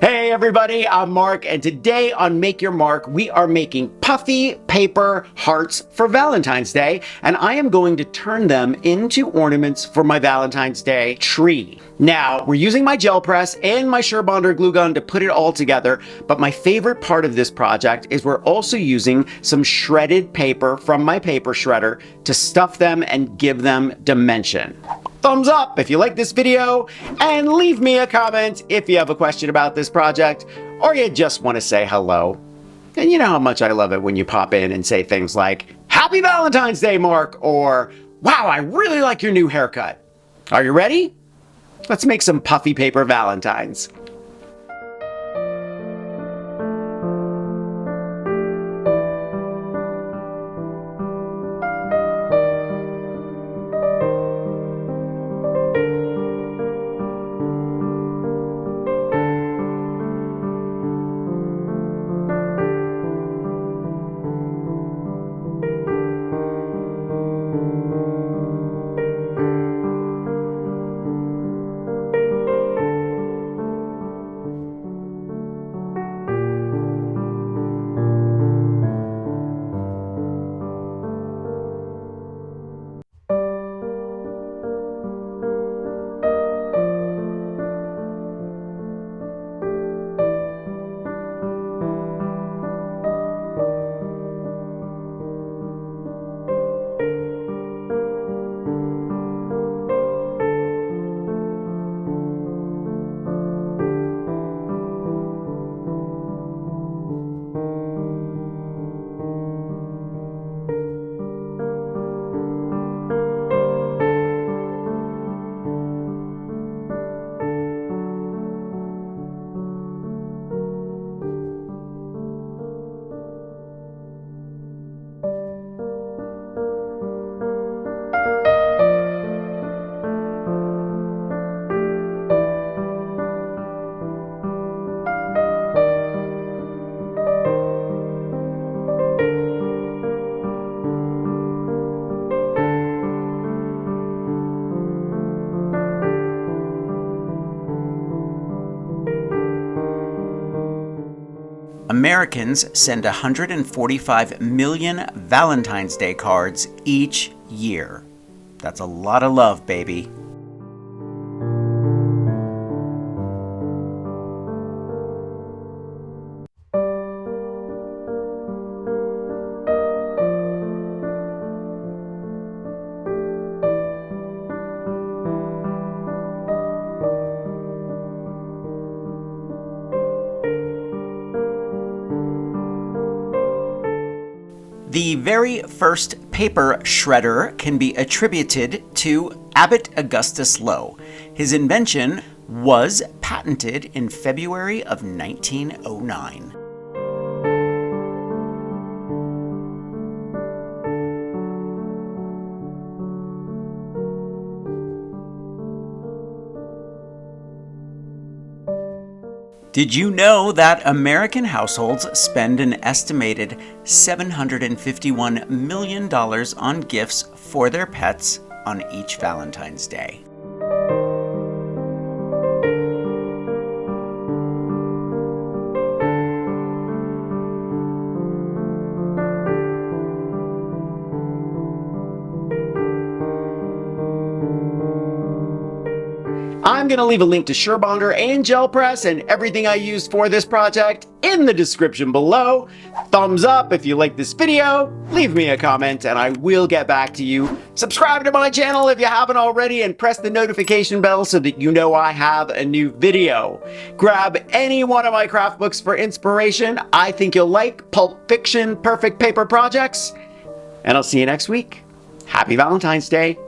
Hey everybody, I'm Mark, and today on Make Your Mark, we are making puffy paper hearts for Valentine's Day, and I am going to turn them into ornaments for my Valentine's Day tree. Now, we're using my gel press and my SureBonder glue gun to put it all together, but my favorite part of this project is we're also using some shredded paper from my paper shredder to stuff them and give them dimension. Thumbs up if you like this video, and leave me a comment if you have a question about this project, or you just want to say hello. And you know how much I love it when you pop in and say things like, Happy Valentine's Day, Mark, or wow, I really like your new haircut. Are you ready? Let's make some puffy paper Valentines. Americans send 145 million Valentine's Day cards each year. That's a lot of love, baby. The very first paper shredder can be attributed to Abbot Augustus Lowe. His invention was patented in February of 1909. Did you know that American households spend an estimated $751 million on gifts for their pets on each Valentine's Day? I'm going to leave a link to SureBonder and gel press and everything I used for this project in the description below. Thumbs up if you like this video, leave me a comment and I will get back to you. Subscribe to my channel if you haven't already and press the notification bell so that you know I have a new video. Grab any one of my craft books for inspiration. I think you'll like Pulp Fiction Perfect Paper Projects. And I'll see you next week. Happy Valentine's Day.